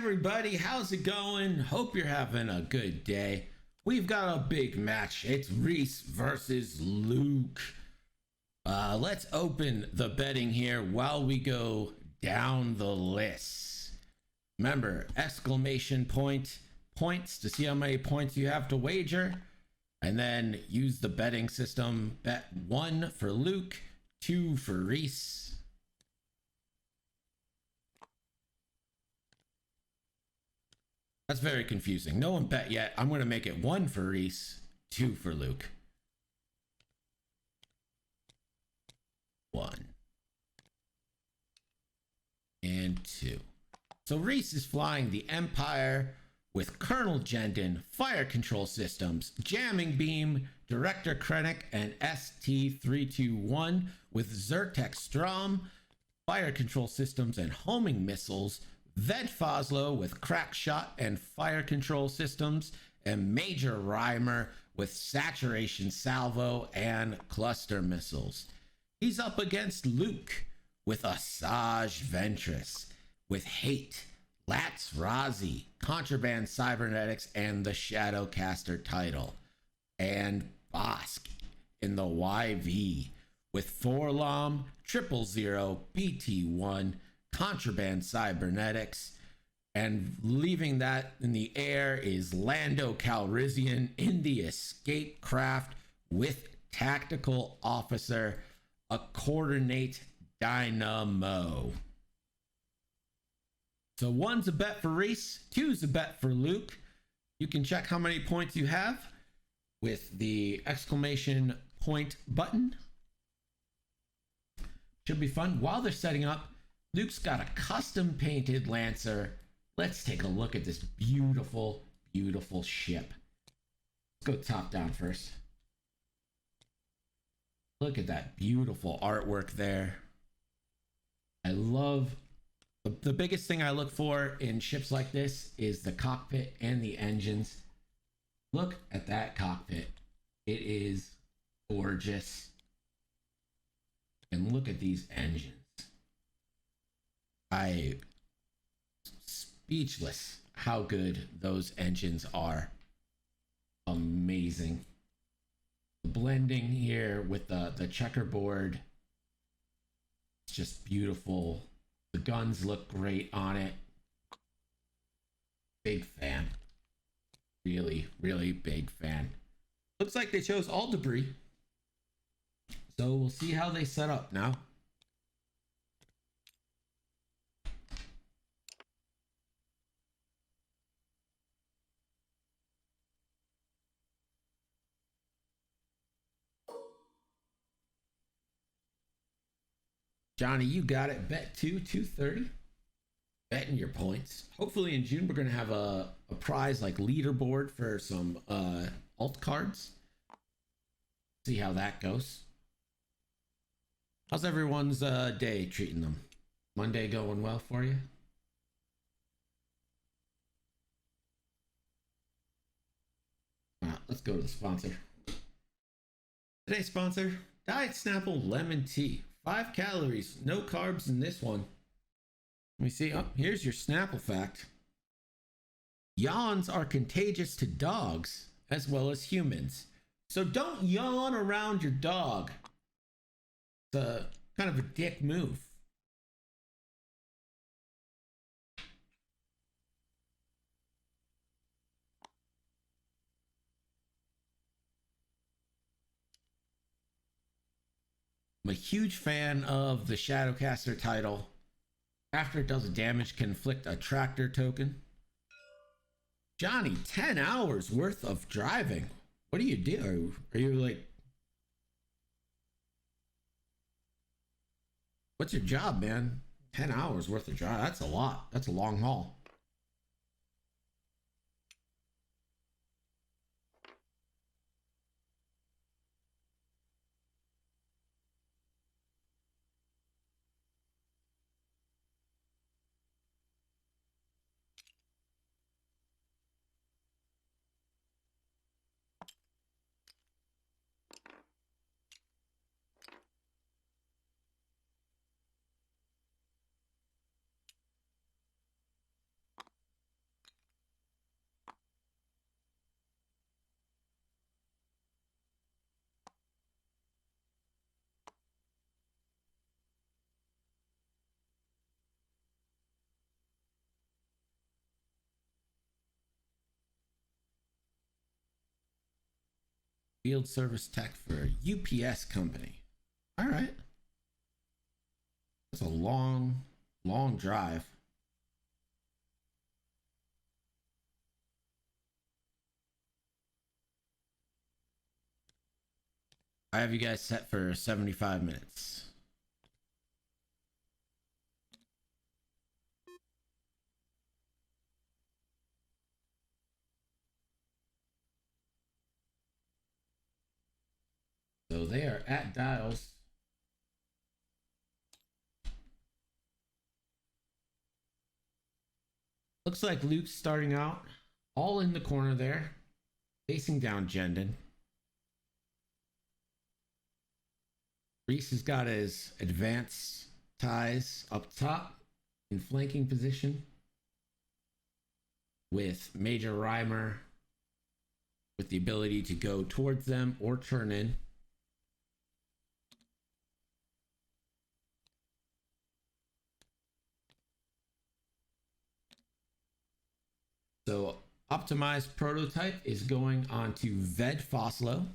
everybody, how's it going? Hope you're having a good day. We've got a big match. It's Rhys versus Luke. Let's open the betting here while we go down the list. Remember, exclamation point, points to see how many points you have to wager. And then use the betting system. Bet 1 for Luke, 2 for Rhys. That's very confusing. No one bet yet. I'm going to make it 1 for Rhys, 2 for Luke. 1 and 2. So Rhys is flying the Empire with Colonel Jendon, Fire Control Systems, Jamming Beam, Director Krennic, and ST-321 with Zyrtec Strom, Fire Control Systems and Homing Missiles, Ved Foslo with Crack Shot and Fire Control Systems, and Major Reimer with Saturation Salvo and Cluster Missiles. He's up against Luke with Asajj Ventress, with Hate, Lats Razi, Contraband Cybernetics, and the Shadowcaster title, and Bosk in the YV with Forlom, 000, BT1, Contraband Cybernetics, and leaving that in the air is Lando Calrissian in the Escape Craft with Tactical Officer, a Coordinate Dynamo. So 1's a bet for Rhys, 2's a bet for Luke. You can check how many points you have with the exclamation point button. Should be fun. While they're setting up, Luke's got a custom painted Lancer. Let's take a look at this beautiful, beautiful ship. Let's go top down first. Look at that beautiful artwork there. I love, the biggest thing I look for in ships like this is the cockpit and the engines. Look at that cockpit. It is gorgeous. And look at these engines. Speechless how good those engines are. Amazing. The blending here with the checkerboard, it's just beautiful. The guns look great on it. Big fan. Really, really big fan. Looks like they chose all debris. So we'll see how they set up now. Johnny, you got it. Bet 230. Betting your points. Hopefully in June we're gonna have a prize like leaderboard for some alt cards. See how that goes. How's everyone's day treating them? Monday going well for you? Let's go to the sponsor. Today's sponsor, Diet Snapple Lemon Tea. 5 calories, no carbs in this one. Let me see. Oh, here's your Snapple fact. Yawns are contagious to dogs as well as humans. So don't yawn around your dog. It's a kind of a dick move. I'm a huge fan of the Shadowcaster title. After it does damage, can inflict a tractor token. Johnny, 10 hours worth of driving. What do you do? Are you like... What's your job, man? 10 hours worth of drive. That's a lot. That's a long haul. Field service tech for UPS company. All right. That's a long, long drive. I have you guys set for 75 minutes. So they are at dials. Looks like Luke's starting out all in the corner there, facing down Jendon. Rhys has got his advanced ties up top in flanking position with Major Reimer with the ability to go towards them or turn in. So optimized prototype is going on to Ved Foslo.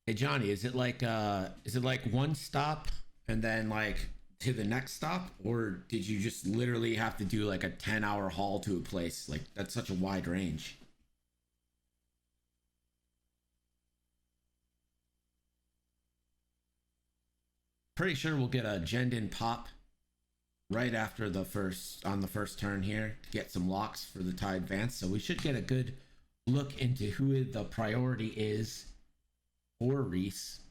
Hey Johnny, is it like one stop and then like to the next stop, or did you just literally have to do like a 10-hour haul to a place? Like that's such a wide range. Pretty sure we'll get a Jendon pop right after the first turn here to get some locks for the tie advance. So we should get a good look into who the priority is for Rhys.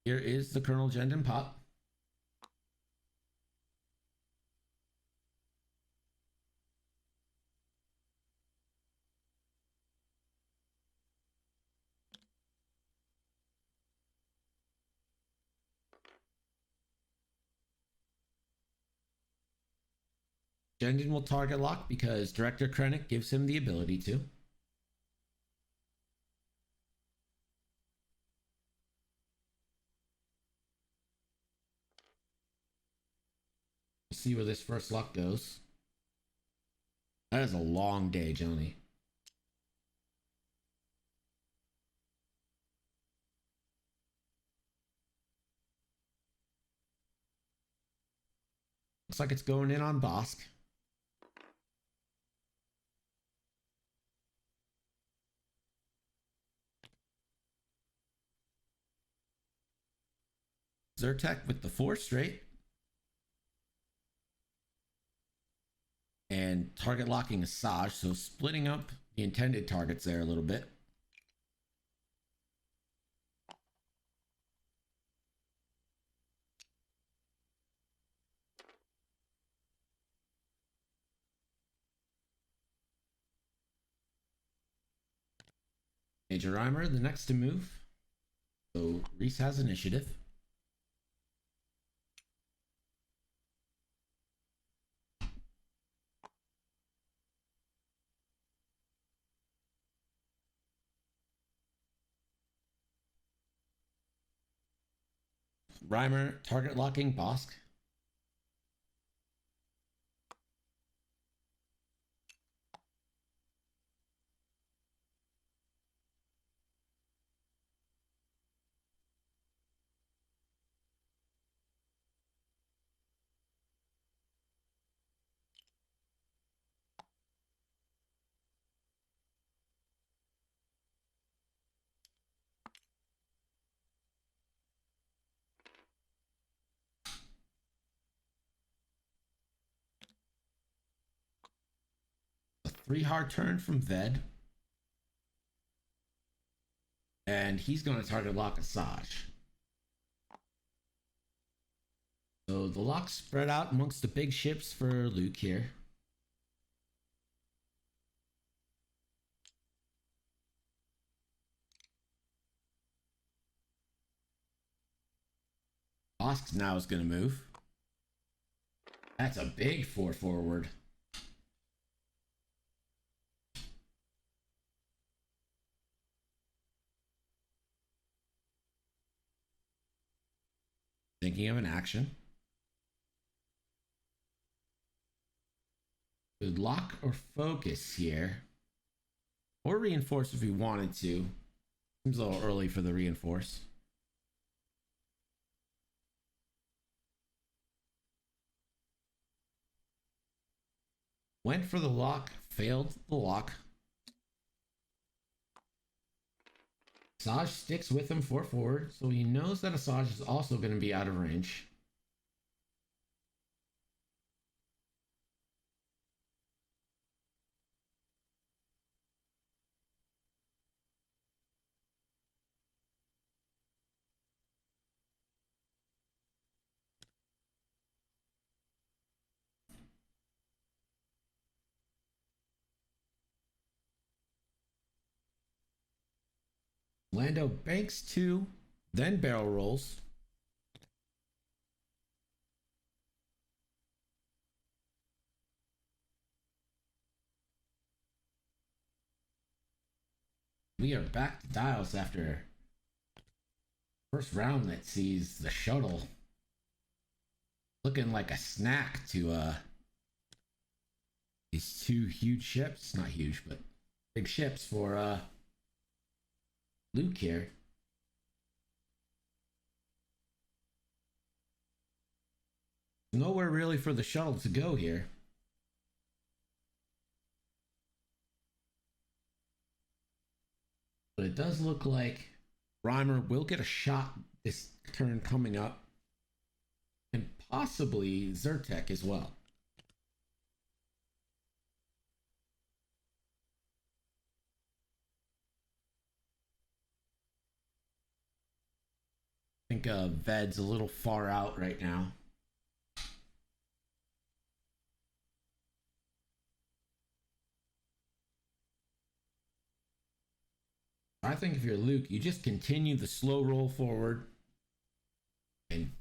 Here is the Colonel Jendon pop. Jendon will target lock because Director Krennic gives him the ability to. We'll see where this first lock goes. That is a long day, Johnny. Looks like it's going in on Bosk. Zyrtec with the 4 straight. And target locking Asajj, so splitting up the intended targets there a little bit. Major Reimer, the next to move. So Rhys has initiative. Reimer target locking Bosk. A 3 hard turn from Ved. And he's going to target lock Asajj. So the locks spread out amongst the big ships for Luke here. Bosk now is going to move. That's a big 4 forward. Thinking of an action. Could lock or focus here. Or reinforce if we wanted to. Seems a little early for the reinforce. Went for the lock, failed the lock. Asajj sticks with him 4 forward, so he knows that Asajj is also going to be out of range. Lando banks 2, then barrel rolls. We are back to dials after first round that sees the shuttle looking like a snack to these 2 huge ships. Not huge, but big ships for Luke here. Nowhere really for the shuttle to go here. But it does look like Reimer will get a shot this turn coming up. And possibly Zyrtec as well. I think Ved's a little far out right now. I think if you're Luke, you just continue the slow roll forward and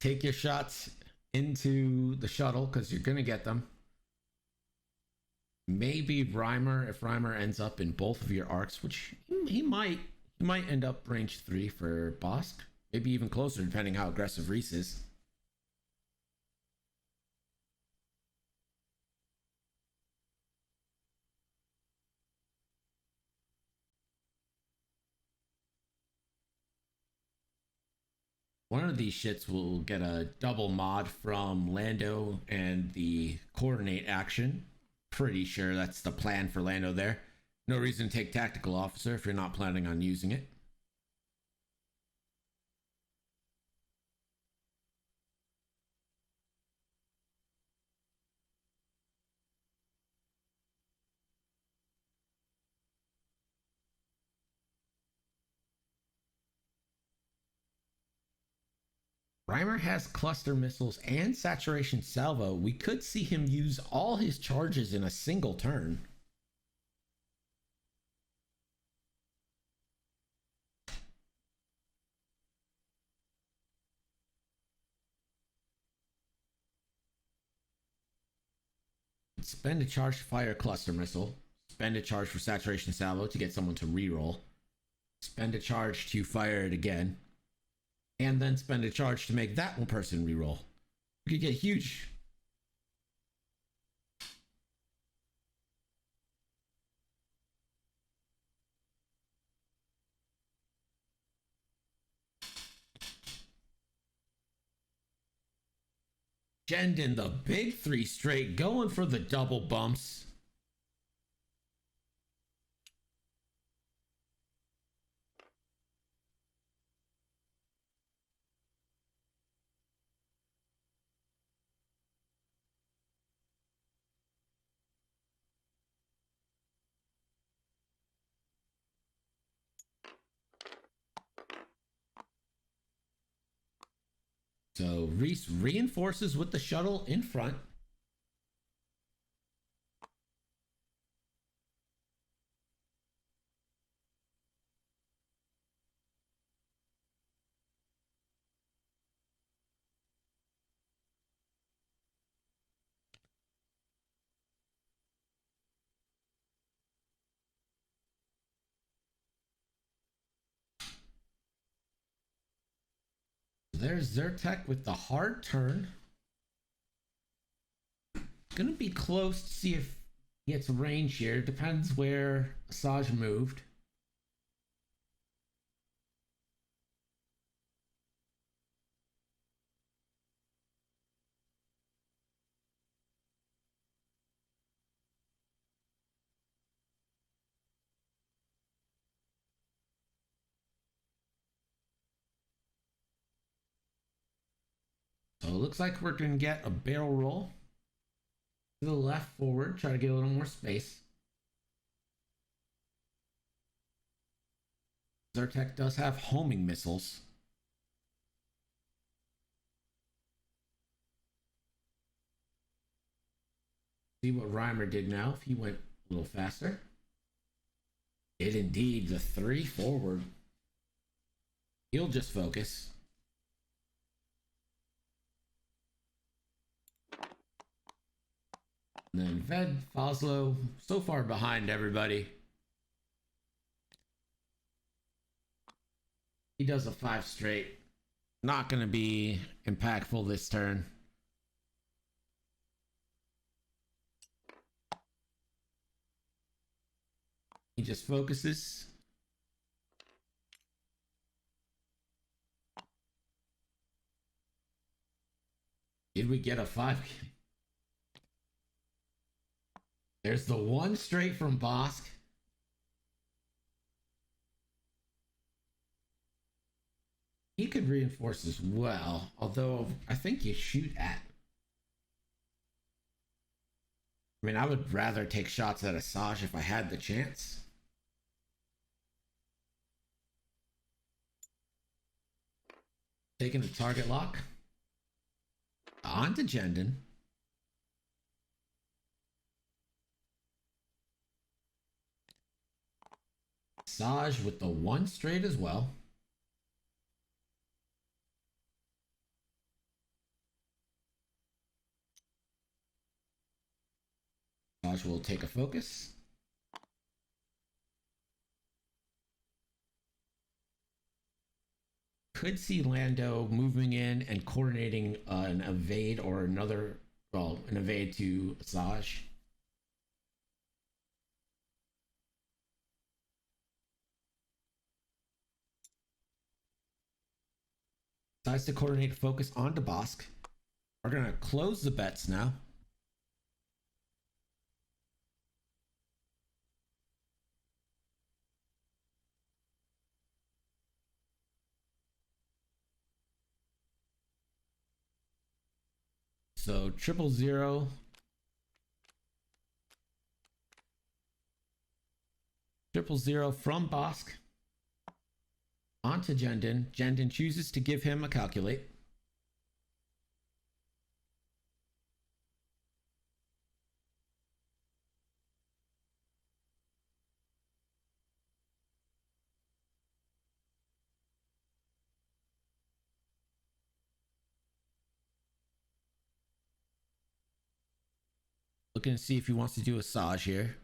take your shots into the shuttle because you're going to get them. Maybe Reimer, if Reimer ends up in both of your arcs, which he might end up range 3 for Bosk. Maybe even closer, depending how aggressive Rhys is. One of these shits will get a double mod from Lando and the coordinate action. Pretty sure that's the plan for Lando there. No reason to take tactical officer if you're not planning on using it. Reimer has cluster missiles and saturation salvo. We could see him use all his charges in a single turn. Spend a charge to fire a cluster missile. Spend a charge for saturation salvo to get someone to reroll. Spend a charge to fire it again. And then spend a charge to make that one person reroll. You could get huge. Jendon, the big 3 straight, going for the double bumps. So Rhys reinforces with the shuttle in front. there's Zyrtec with the hard turn. Gonna be close to see if he gets range here. Depends where Asajj moved. So it looks like we're gonna get a barrel roll to the left forward, try to get a little more space. Zyrtec does have homing missiles. See what Reimer did now, if he went a little faster. Did indeed, the 3 forward. He'll just focus. And then Ved, Foslo, so far behind everybody. He does a 5 straight. Not going to be impactful this turn. He just focuses. Did we get a 5? There's the 1 straight from Bosk. He could reinforce as well, although I think you shoot at. I mean, I would rather take shots at Asajj if I had the chance. Taking the target lock. On to Jendon. Asajj with the 1 straight as well. Asajj will take a focus. Could see Lando moving in and coordinating an evade or another, well, an evade to Asajj. Decides to coordinate focus onto Bosk. We're going to close the bets now. So 000. Triple zero from Bosk onto Jendon. Jendon chooses to give him a calculate. Looking to see if he wants to do Asajj here.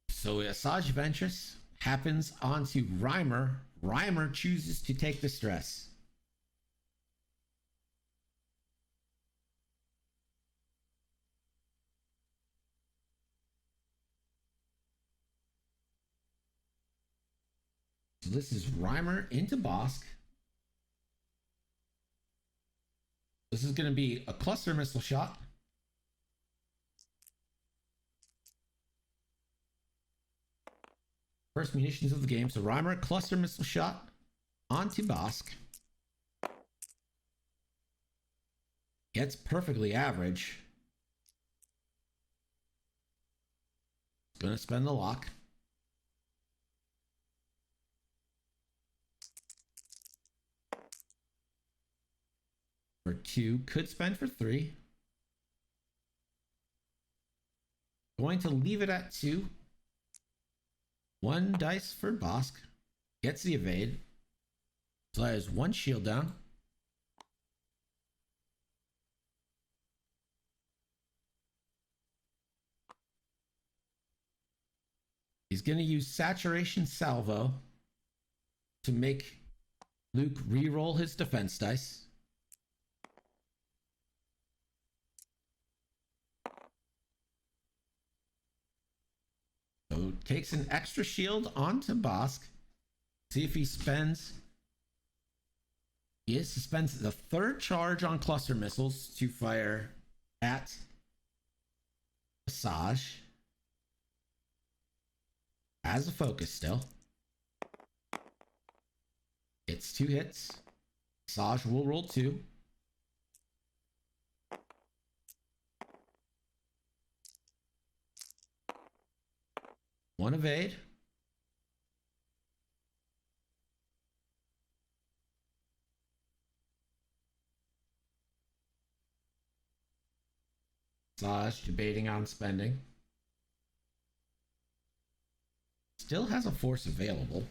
So Asajj Ventress happens onto Reimer. Reimer chooses to take the stress. So this is Reimer into Bosk. This is going to be a cluster missile shot. First munitions of the game. So Reimer, cluster missile shot onto Bosk. Gets perfectly average. Gonna spend the lock. For 2, could spend for 3. Going to leave it at 2. 1 dice for Bosk. Gets the evade. So that is 1 shield down. He's going to use Saturation Salvo to make Luke re-roll his defense dice. So takes an extra shield onto Bosk. See if he spends. He spends the third charge on cluster missiles to fire at Asajj. As a focus still. It's 2 hits. Asajj will roll 2. One evade. Asajj debating on spending. Still has a force available.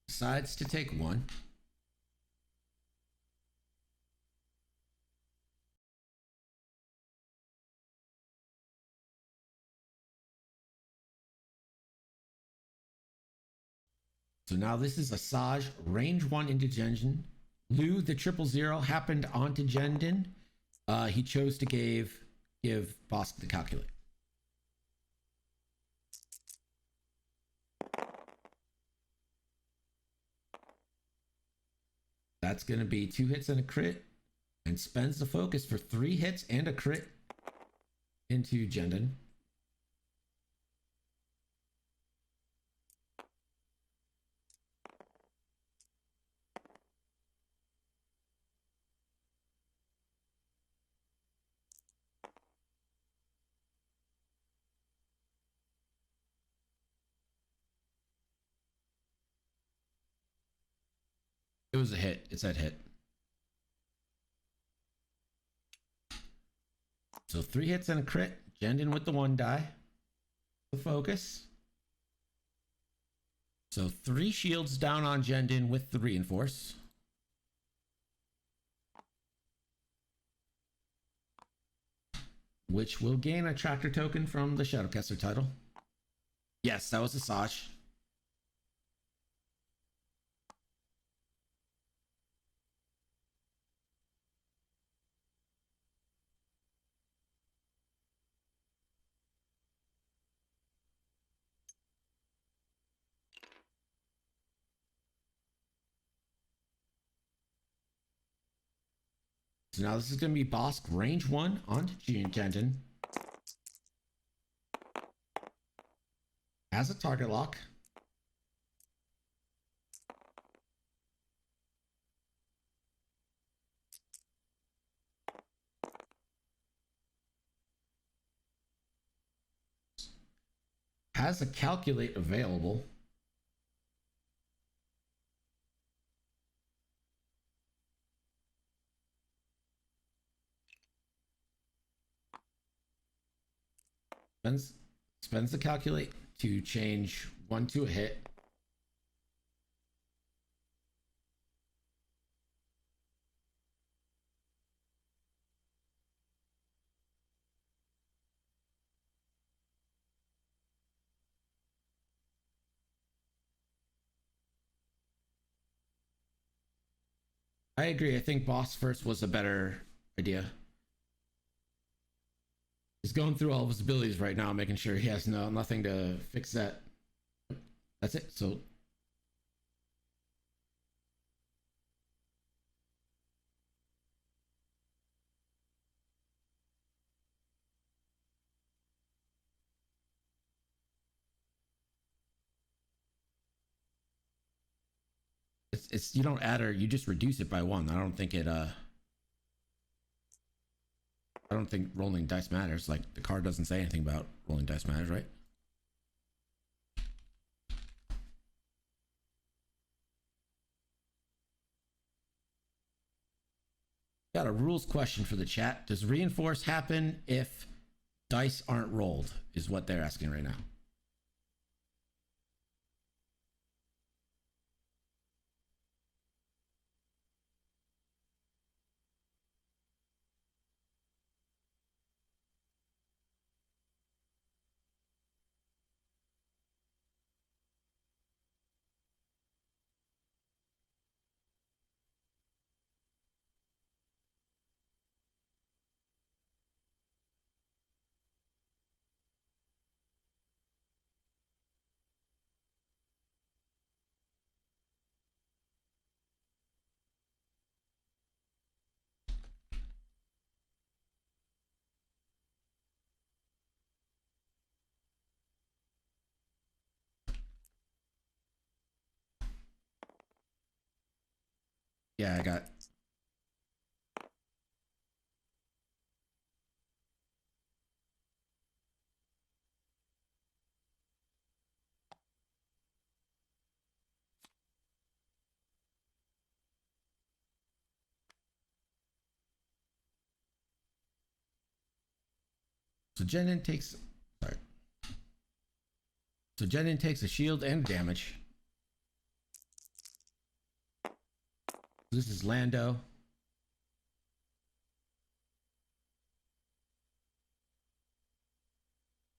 Decides to take 1. So now this is Asajj, range 1 into Jendin. Lu, the 000 happened onto Jendin. He chose to give Bosk the calculate. That's going to be 2 hits and a crit, and spends the focus for 3 hits and a crit into Jendin. It was a hit. It said hit. So 3 hits and a crit. Jendin with the 1 die. The focus. So 3 shields down on Jendin with the reinforce. Which will gain a tractor token from the Shadowcaster title. Yes, that was Asajj. So now this is going to be Bosk range 1 onto Jendin. As a target lock. Has a calculate available. Spends the calculate to change 1 to a hit. I agree. I think boss first was a better idea. He's going through all of his abilities right now, making sure he has nothing to fix that. That's it. So it's you don't add or you just reduce it by 1. I don't think rolling dice matters. Like the card doesn't say anything about rolling dice matters, right? Got a rules question for the chat. Does reinforce happen if dice aren't rolled? Is what they're asking right now. Yeah, I got. So Jendin takes. Sorry. So Jendin takes a shield and damage. This is Lando.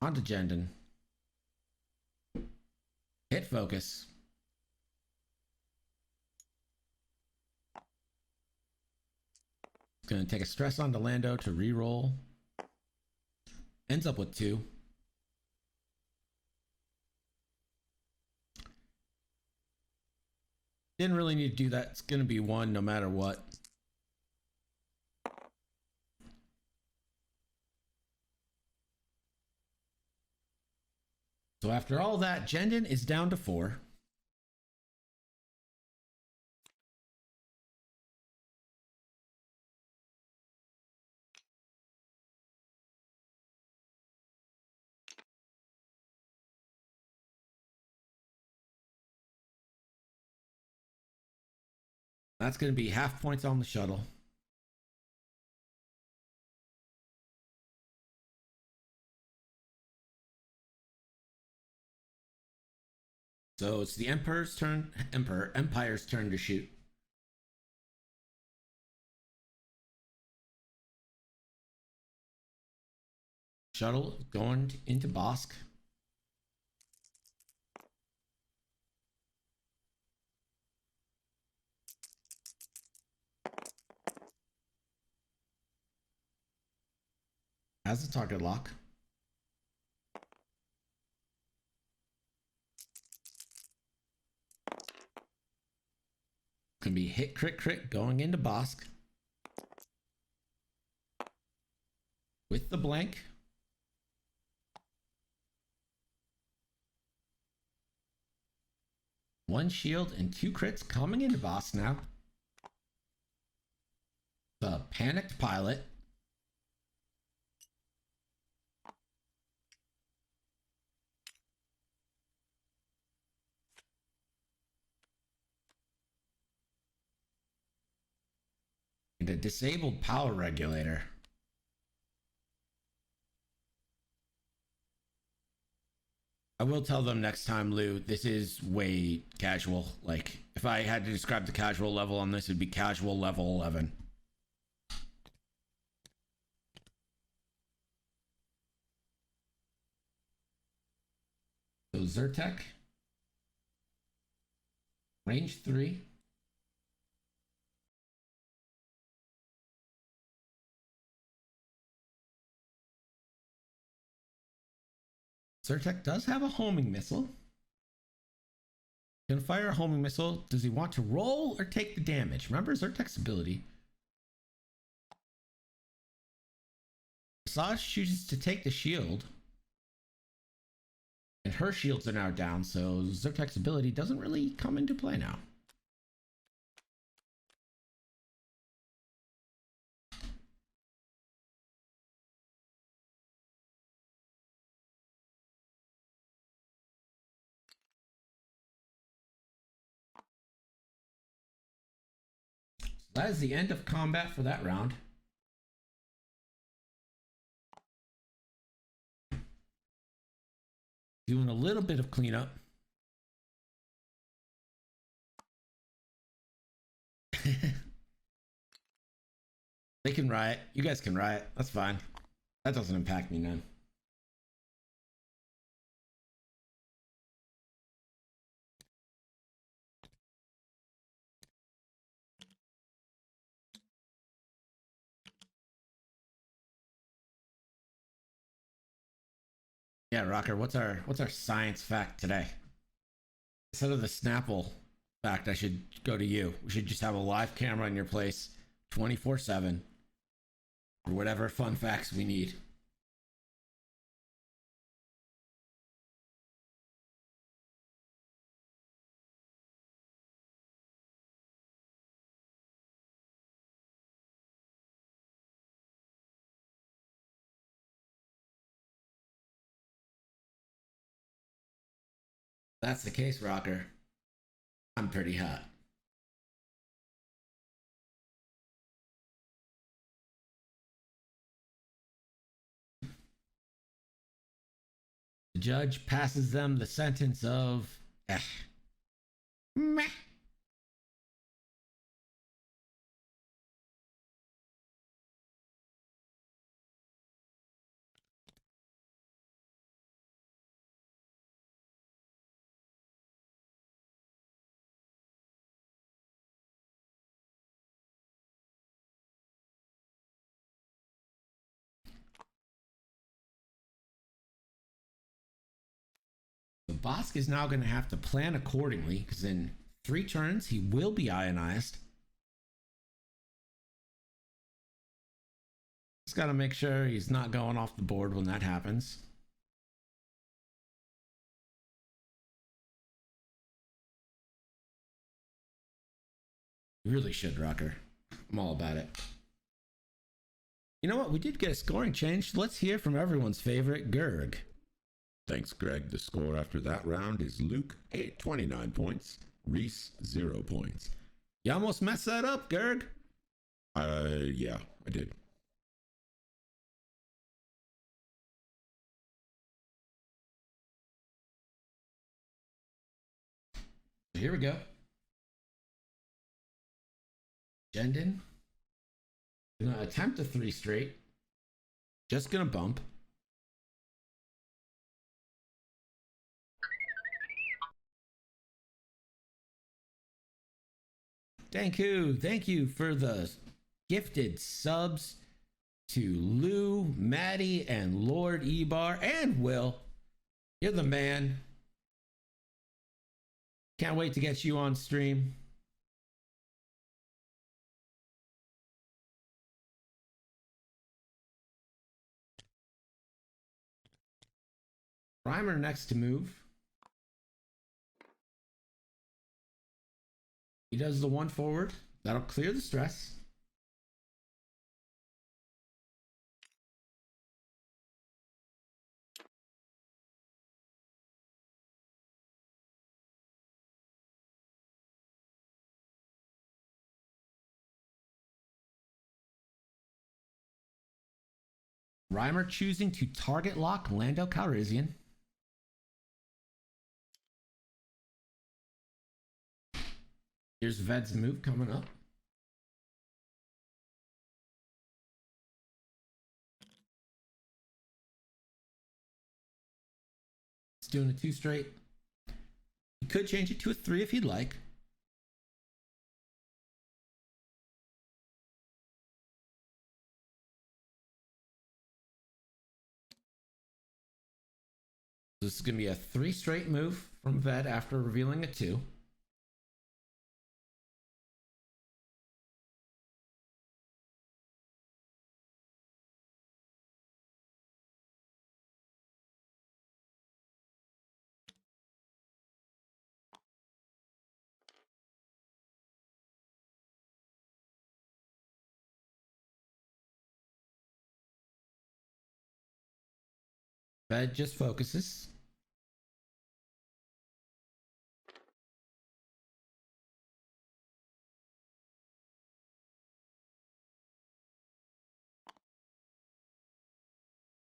Onto Jendin. Hit focus. It's going to take a stress onto Lando to reroll. Ends up with 2. Didn't really need to do that. It's going to be 1 no matter what. So after all that, Jendin is down to 4. That's going to be half points on the shuttle. So it's the Empire's turn to shoot. Shuttle going into Bosk. Has the target lock. Can be hit crit crit going into Bosk. With the blank. One shield and 2 crits coming into Bosk now. The panicked pilot. And a disabled power regulator. I will tell them next time, Lou, this is way casual. Like, if I had to describe the casual level on this, it'd be casual level 11. So Zyrtec. Range 3. Zyrtec does have a homing missile. Can fire a homing missile. Does he want to roll or take the damage? Remember Zyrtec's ability. Saj chooses to take the shield. And her shields are now down, so Zyrtec's ability doesn't really come into play now. That is the end of combat for that round. Doing a little bit of cleanup. They can riot. You guys can riot. That's fine. That doesn't impact me none. Yeah, Rocker, what's our science fact today? Instead of the Snapple fact, I should go to you. We should just have a live camera in your place 24/7 for whatever fun facts we need. That's the case, Rocker. I'm pretty hot. The judge passes them the sentence of meh. So Bosk is now going to have to plan accordingly because in 3 turns he will be ionized. He's got to make sure he's not going off the board when that happens. You really should, Rocker. I'm all about it. You know what? We did get a scoring change. Let's hear from everyone's favorite, Gerg. Thanks, Greg. The score after that round is Luke, 29 points. Rhys, 0 points. You almost messed that up, Gerg. Yeah, I did. Here we go. Jendon. Gonna attempt a 3 straight. Just gonna bump. Thank you for the gifted subs to Lou, Maddie, and Lord Ebar, and Will. You're the man. Can't wait to get you on stream. Primer next to move. He does the 1 forward. That'll clear the stress. Reimer choosing to target lock Lando Calrissian. Here's Ved's move coming up. It's doing a 2 straight. He could change it to a 3 if he'd like. This is going to be a 3 straight move from Ved after revealing a 2. Ved just focuses.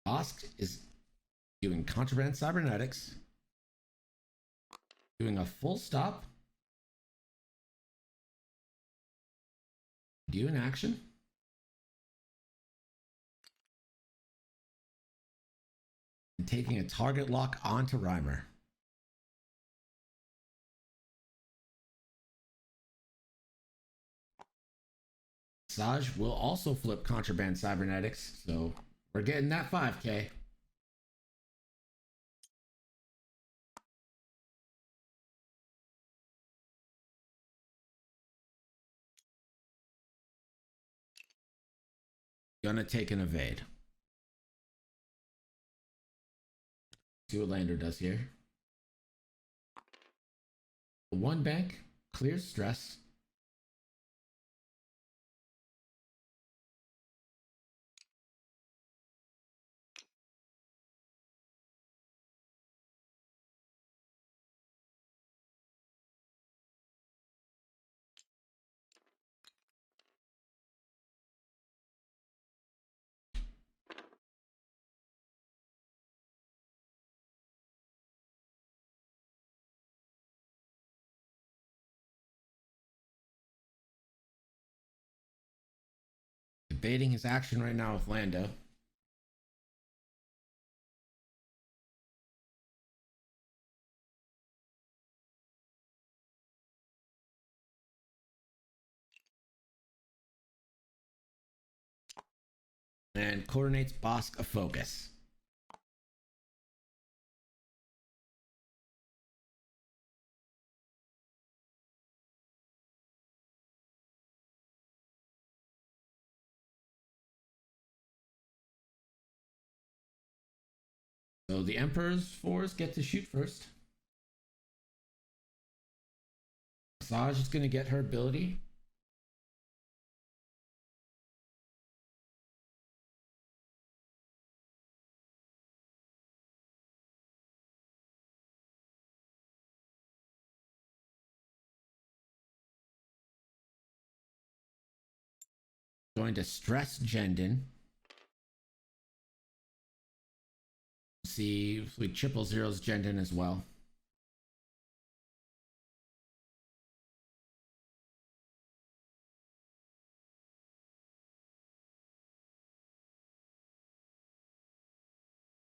Bosk is doing contraband cybernetics, doing a full stop, do an action, and taking a target lock onto Reimer. Saj will also flip contraband cybernetics, so we're getting that 5K. Gonna take an evade. See what Lander does here. 1 bank, clears stress. evading his action right now with Lando. And coordinates Bosk a focus. So the Emperor's fours get to shoot first. Saj is going to get her ability. Going to stress Jendon. See if we triple zeros Jendon as well.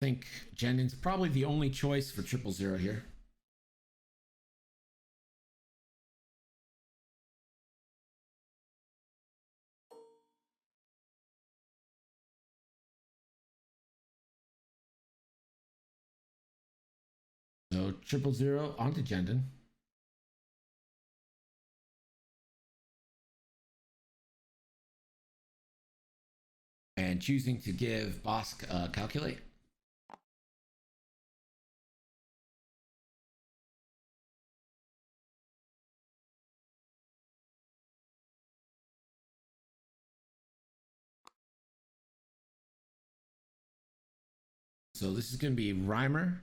I think Jendon's probably the only choice for triple zero here. So triple zero onto Jendon. And choosing to give Bosk calculate. So this is going to be Reimer,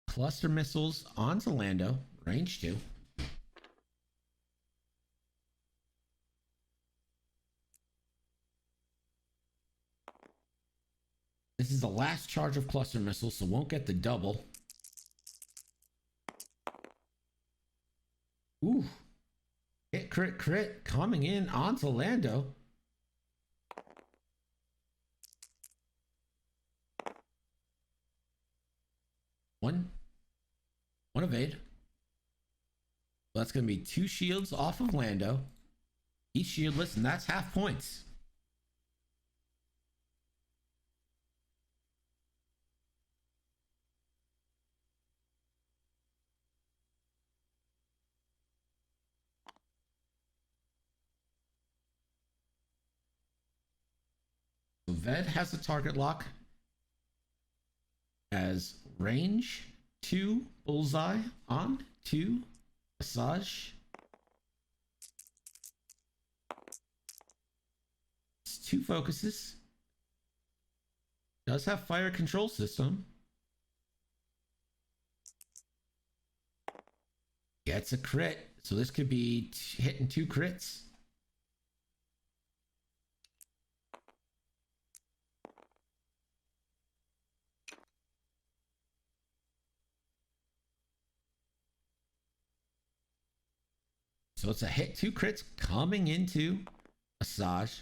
cluster missiles onto Lando, range 2. This is the last charge of cluster missiles, so won't get the double. Ooh. Hit, crit, crit, coming in onto Lando. One evade. That's going to be 2 shields off of Lando. Each shieldless, and that's half points. So Ved has a target lock as range 2 bullseye on 2 massage. It's 2 focuses. Does have fire control system. Gets a crit, so this could be hitting 2 crits. So it's a hit 2 crits coming into Massage.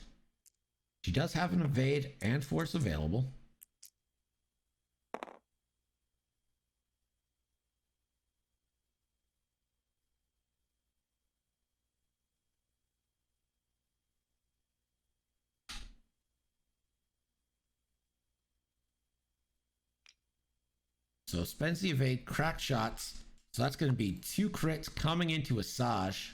She does have an evade and force available. So spends the evade, crack shots. So that's going to be 2 crits coming into Asajj.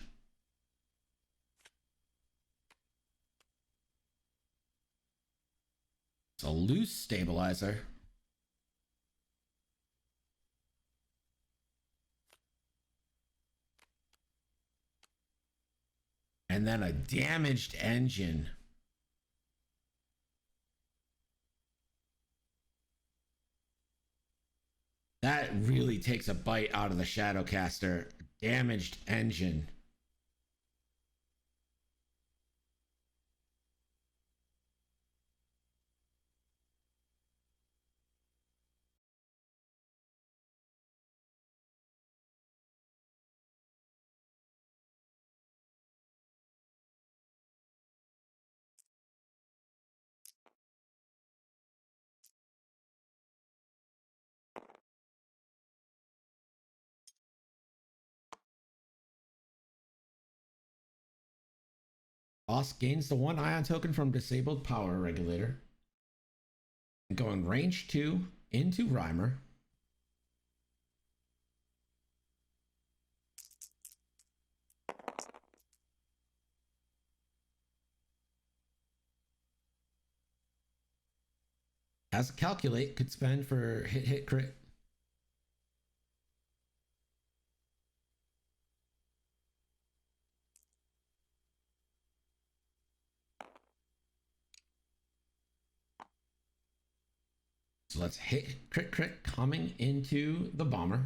It's a loose stabilizer. And then a damaged engine. That really takes a bite out of the Shadowcaster. Damaged engine. Boss gains the 1 ion token from disabled power regulator. Going range 2 into Rhymer. Has a calculate, could spend for hit crit. So let's hit crit coming into the bomber.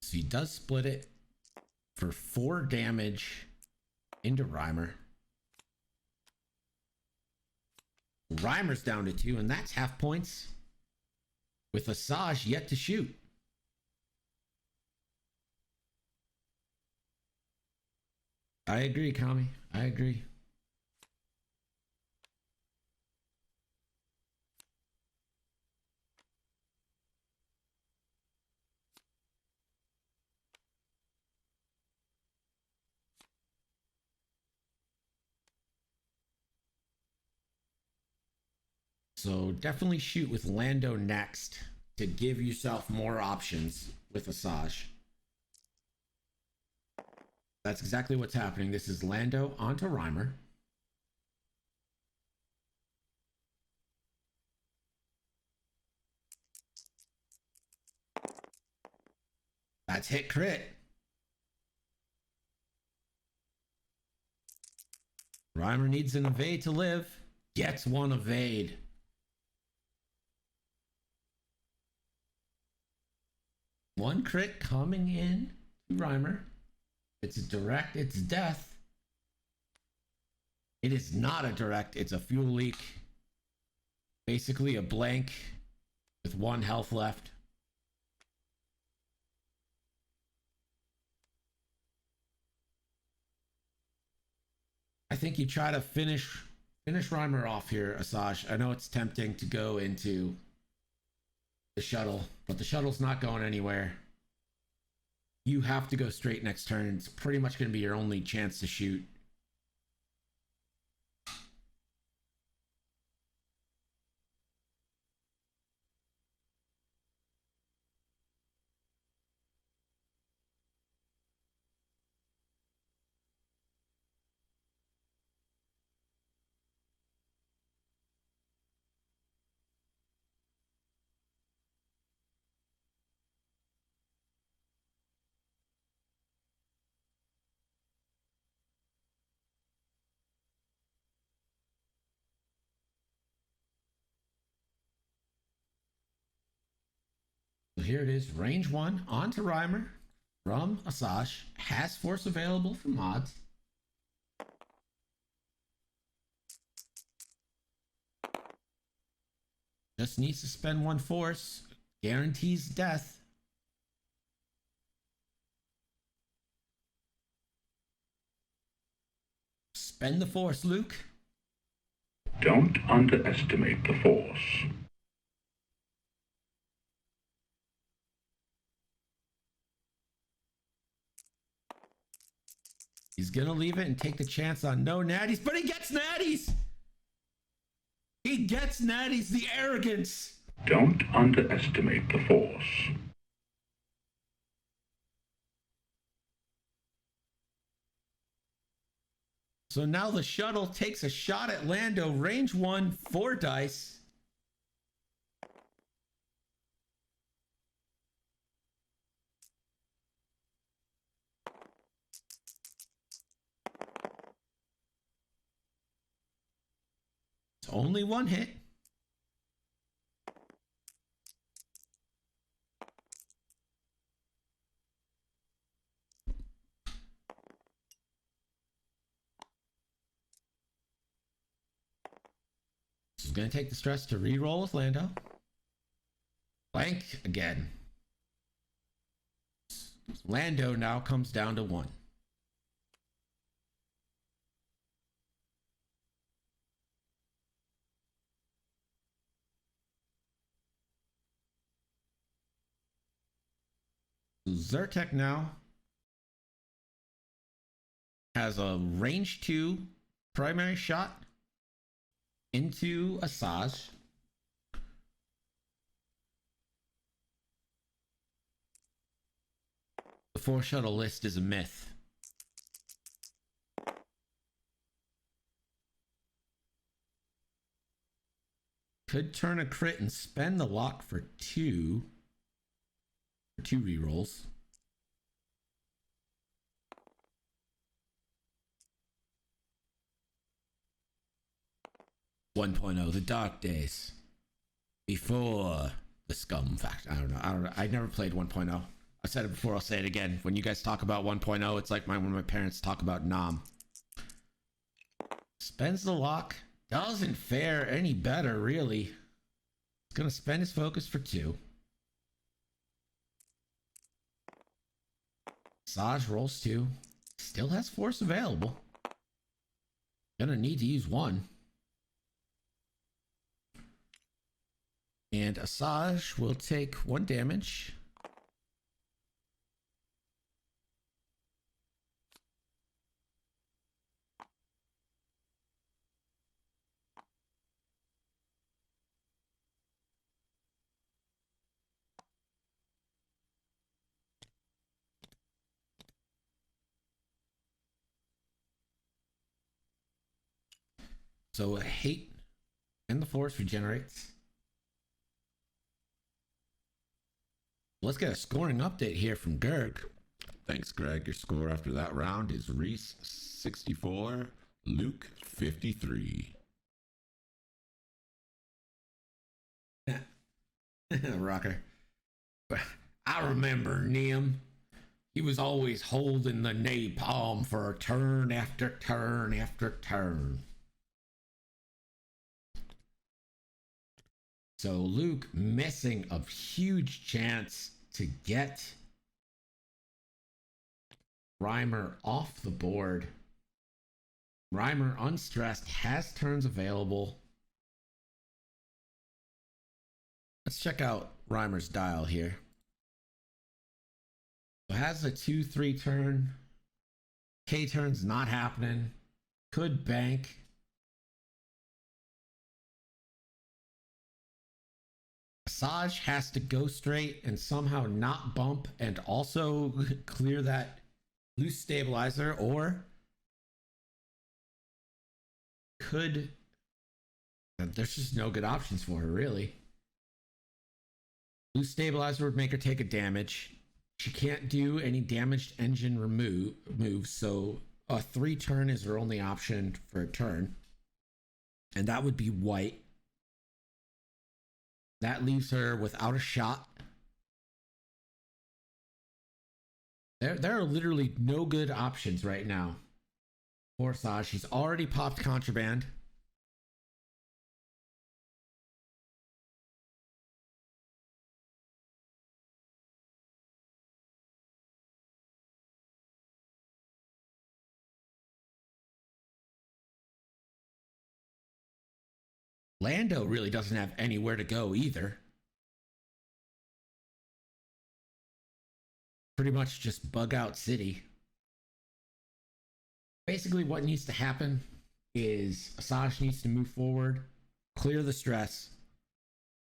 So he does split it for 4 damage into Rhymer. Rhymer's down to 2, and that's half points. With Asajj yet to shoot. I agree, Kami. I agree. So definitely shoot with Lando next to give yourself more options with Asajj. That's exactly what's happening. This is Lando onto Rhymer. That's hit crit. Rhymer needs an evade to live. Gets 1 evade. One crit coming in to Rhymer. It's a direct, it's death. It is not a direct, it's a fuel leak. Basically a blank with 1 health left. I think you try to finish Rhymer off here, Asajj. I know it's tempting to go into the shuttle, but the shuttle's not going anywhere. You have to go straight next turn. It's pretty much going to be your only chance to shoot. So here it is, range 1 onto Rhymer from Asajj. Has force available for mods. Just needs to spend 1 force. Guarantees death. Spend the force, Luke. Don't underestimate the force. He's gonna leave it and take the chance on no natties, but he gets natties! He gets natties, the arrogance! Don't underestimate the force. So now the shuttle takes a shot at Lando, range 1, 4 dice. It's only 1 hit. He's going to take the stress to re-roll with Lando. Blank again. Lando now comes down to 1. Zyrtec now has a range 2 primary shot into Asajj. The 4 shuttle list is a myth. Could turn a crit and spend the lock for 2 rerolls. The dark days before the scum fact. I don't know. I never played 1.0. I said it before, I'll say it again. When you guys talk about 1.0, it's like when my parents talk about Nom. Spends the lock. Doesn't fare any better, really. He's going to spend his focus for 2. Asajj rolls 2. Still has force available. Gonna need to use 1. And Asajj will take 1 damage. So hate and the force regenerates. Let's get a scoring update here from Gerg. Thanks, Greg. Your score after that round is Rhys 64, Luke 53. Rocker. I remember Nim. He was always holding the napalm for turn after turn after turn. So Luke missing a huge chance to get Reimer off the board. Reimer unstressed, has turns available. Let's check out Reimer's dial here. So has a 2-3 turn. K turn's not happening. Could bank. Asajj has to go straight and somehow not bump and also clear that loose stabilizer, or could... There's just no good options for her, really. Loose stabilizer would make her take a damage. She can't do any damaged engine moves, so a 3 turn is her only option for a turn. And that would be white. That leaves her without a shot. There are literally no good options right now for Asajj. She's already popped contraband. Lando really doesn't have anywhere to go either. Pretty much just bug out city. Basically what needs to happen is Asajj needs to move forward, clear the stress.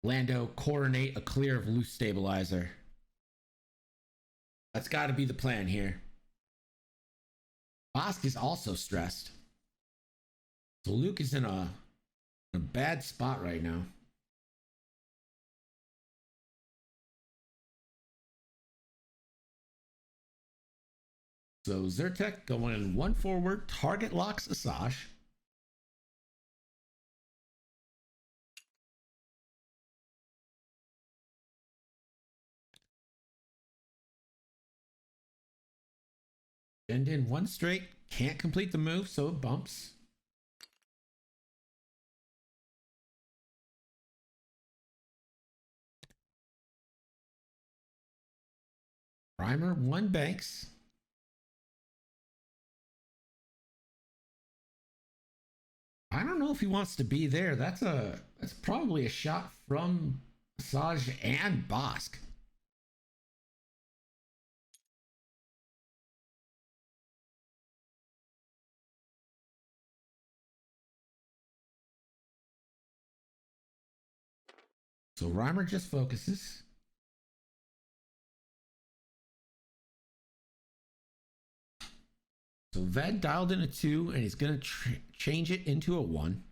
Lando coordinate a clear of loose stabilizer. That's got to be the plan here. Bossk is also stressed. So Luke is in a bad spot right now. So Zyrtec going 1 forward, target locks Asajj. And in 1 straight, can't complete the move, so it bumps. Primer 1 banks. I don't know if he wants to be there. That's probably a shot from Asajj and Bossk. So Reimer just focuses. So Ved dialed in a 2, and he's going to change it into a 1.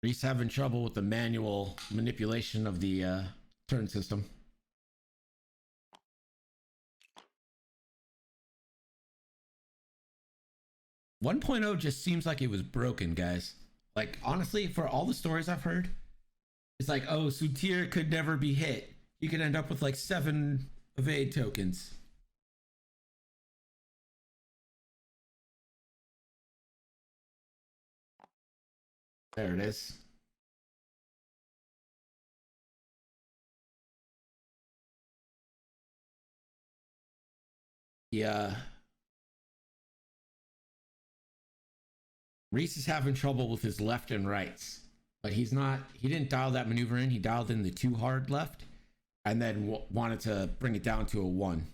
Rhys having trouble with the manual manipulation of the turn system. 1.0 just seems like it was broken, guys. Like, honestly, for all the stories I've heard, it's like, oh, Sutir could never be hit. You could end up with like 7 evade tokens. There it is. Yeah. Rhys is having trouble with his left and rights, but he didn't dial that maneuver in. He dialed in the 2 hard left and then wanted to bring it down to a 1.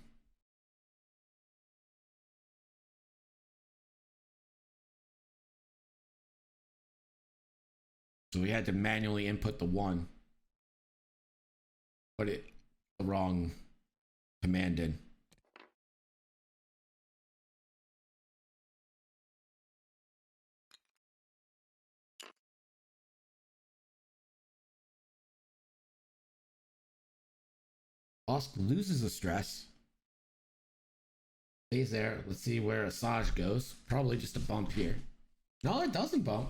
So we had to manually input the 1. Put it the wrong command in. Osk loses a stress. Stays there. Let's see where Asajj goes. Probably just a bump here. No, it doesn't bump.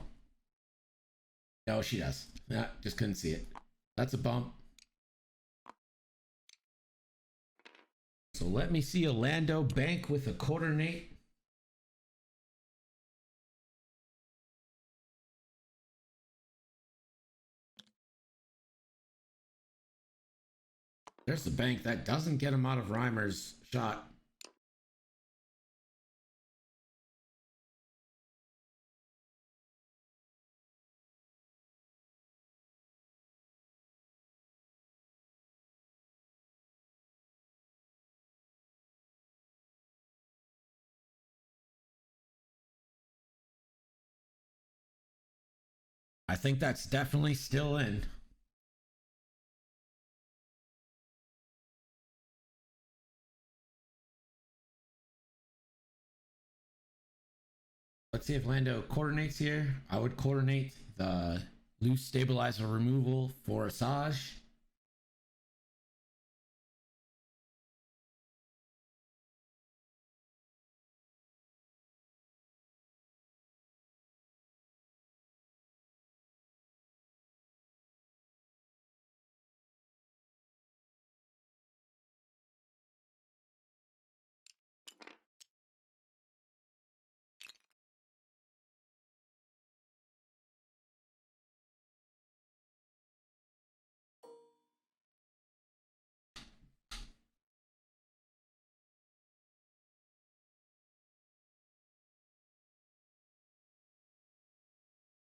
No, she does. Yeah, just couldn't see it. That's a bump. So let me see a Lando bank with a coordinate. There's the bank. That doesn't get him out of Reimer's shot. I think that's definitely still in. Let's see if Lando coordinates here. I would coordinate the loose stabilizer removal for Asajj.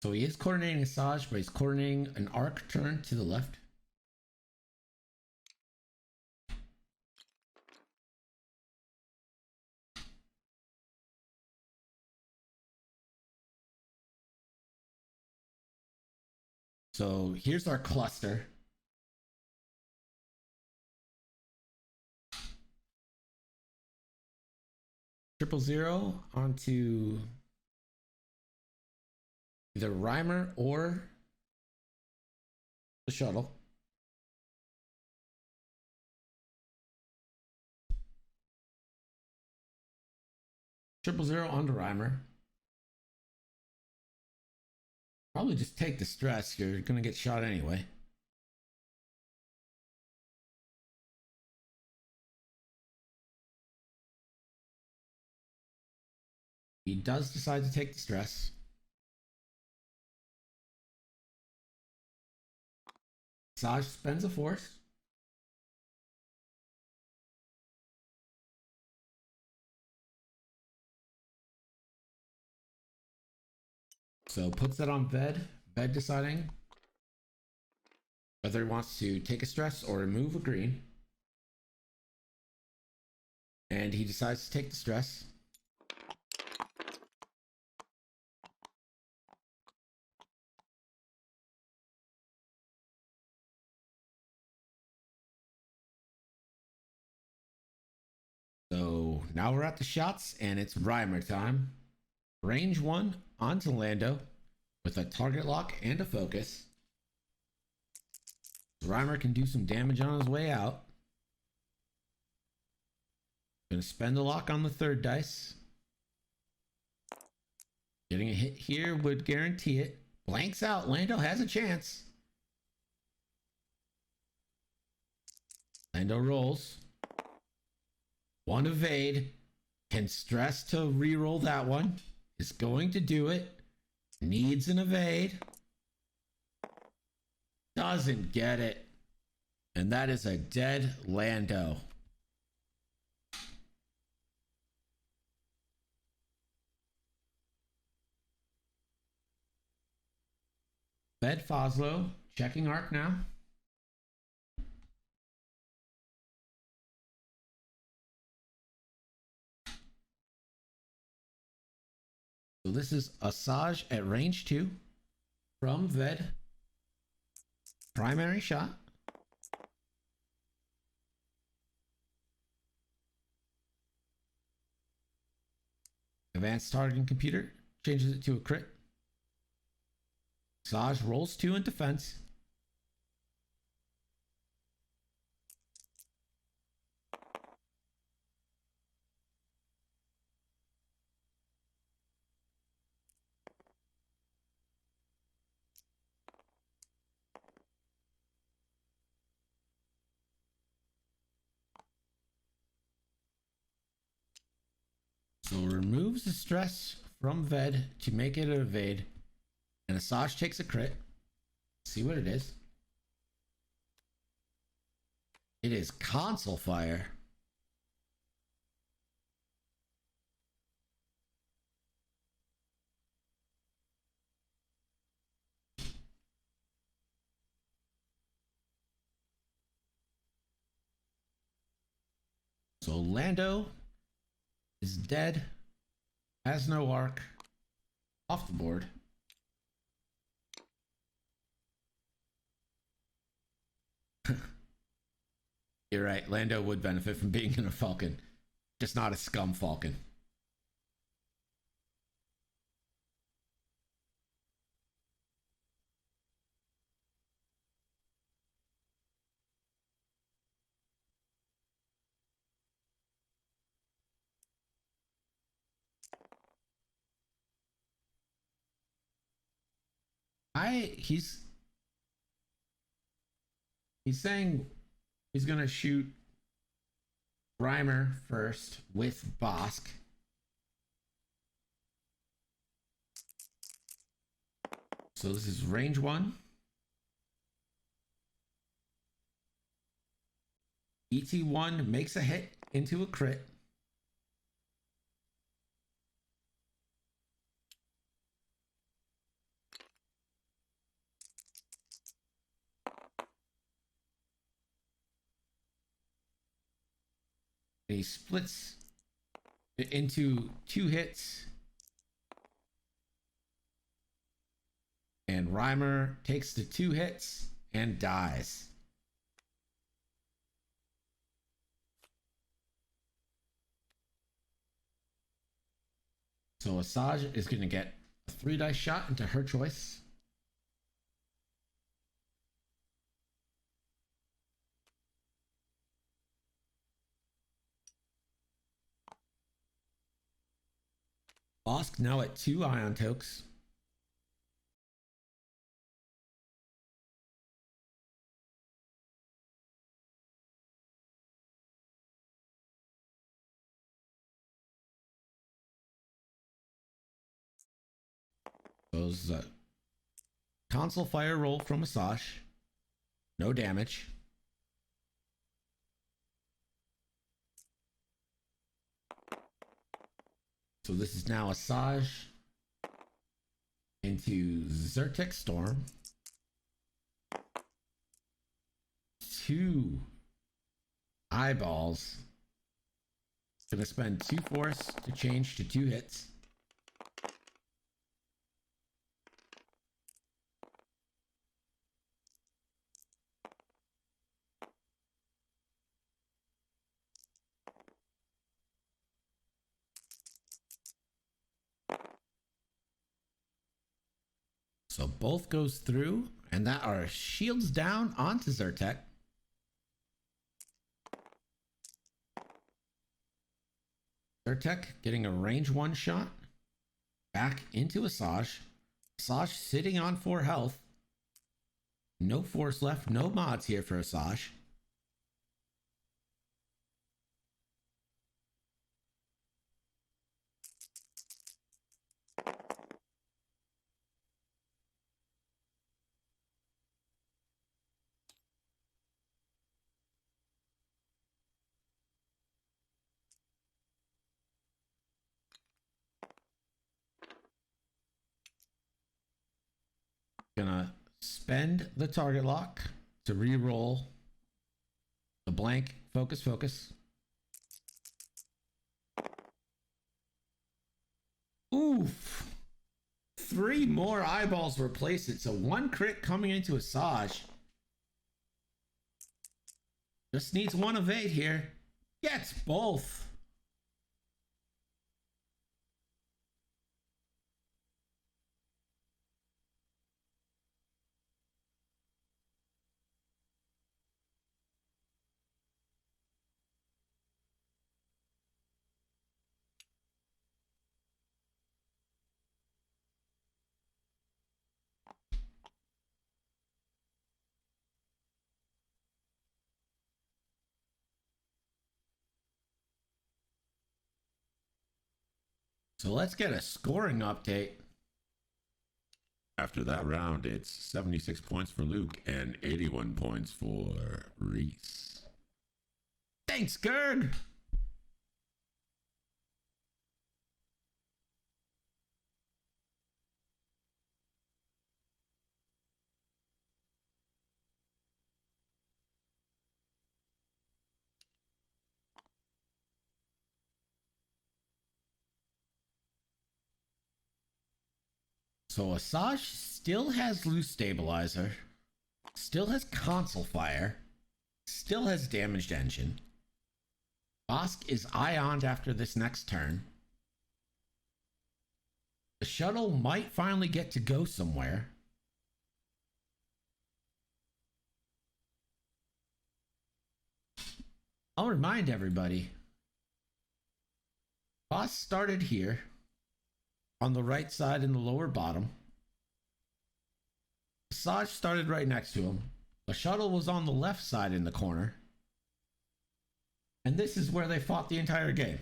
So he is coordinating Asajj, but he's coordinating an arc turn to the left. So here's our cluster. Triple zero onto either Reimer or the shuttle. Triple zero onto Reimer. Probably just take the stress. You're gonna get shot anyway. He does decide to take the stress. Saj spends a force. So puts that on Ved. Ved deciding whether he wants to take a stress or remove a green. And he decides to take the stress. So now we're at the shots, and it's Reimer time. Range 1 onto Lando with a target lock and a focus. Reimer can do some damage on his way out. Gonna spend the lock on the third dice. Getting a hit here would guarantee it. Blanks out. Lando has a chance. Lando rolls. One evade. Can stress to reroll that one. Is going to do it. Needs an evade. Doesn't get it. And that is a dead Lando. Bed Foslo, checking arc now. So this is Asajj at range 2 from Ved. Primary shot. Advanced targeting computer changes it to a crit. Asajj rolls 2 in defense. So removes the stress from Ved to make it an evade. And Asajj takes a crit. See what it is. It is console fire. So Lando is dead. Has no arc. Off the board. You're right. Lando would benefit from being in a Falcon. Just not a scum Falcon. He's saying he's gonna shoot Reimer first with Bosk. So this is range 1. ET1 makes a hit into a crit. And he splits it into 2 hits. And Reimer takes the 2 hits and dies. So Asajj is going to get a 3 dice shot into her choice. Bosk now at 2 ion tokes. Goes console fire roll from Massage. No damage. So this is now Asajj into Zyrtec Storm. 2 eyeballs. Gonna spend 2 force to change to 2 hits. So both goes through, and that are shields down onto Zyrtec. Zyrtec getting a range 1 shot back into Asajj. Asajj sitting on 4 health. No force left, no mods here for Asajj. Gonna spend the target lock to re-roll the blank focus. Oof. 3 more eyeballs replace it. So 1 crit coming into Asajj. Just needs 1 evade here. Gets both. So let's get a scoring update. After that round, it's 76 points for Luke and 81 points for Rhys. Thanks, Gerg. So Asajj still has loose stabilizer, still has console fire, still has damaged engine. Bosk is ioned after this next turn. The shuttle might finally get to go somewhere. I'll remind everybody, Bosk started here on the right side in the lower bottom. Asajj started right next to him. The shuttle was on the left side in the corner. And this is where they fought the entire game.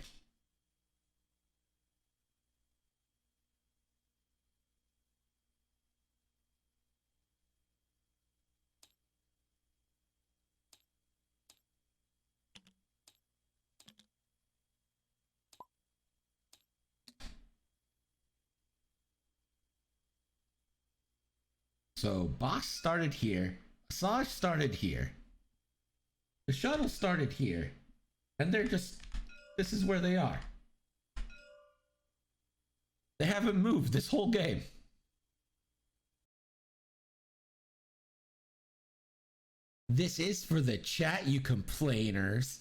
So Bosk started here, Asajj started here, the shuttle started here, and they're just, this is where they are. They haven't moved this whole game. This is for the chat, you complainers.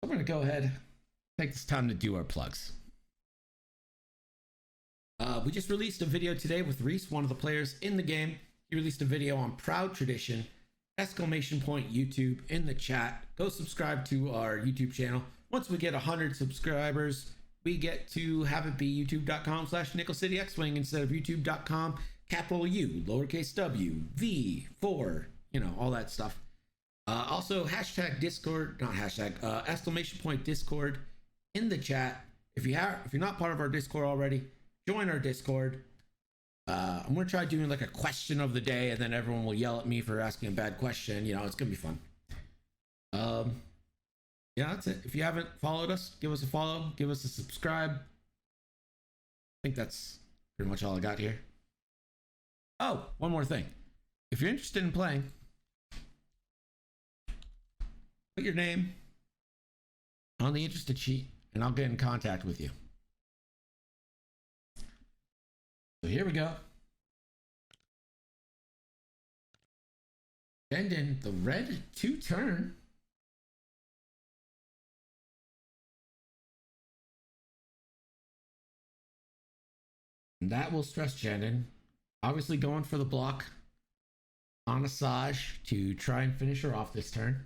I'm going to go ahead, take this time to do our plugs. We just released a video today with Rhys, one of the players in the game. He released a video on Proud Tradition, !YouTube in the chat. Go subscribe to our YouTube channel. Once we get 100 subscribers, we get to have it be youtube.com/NickelCityXwing instead of youtube.com capital U, lowercase w, V, 4, all that stuff. Also, hashtag Discord, not hashtag, exclamation point Discord in the chat. If you're not part of our Discord already, join our Discord. I'm gonna try doing like a question of the day, and then everyone will yell at me for asking a bad question. It's gonna be fun. Yeah, that's it. If you haven't followed us, give us a follow, give us a subscribe. I think that's pretty much all I got here. Oh, one more thing. If you're interested in playing, put your name on the interested sheet and I'll get in contact with you. So here we go. And in the red 2-turn. And that will stress Jandon. Obviously going for the block on Asajj to try and finish her off this turn.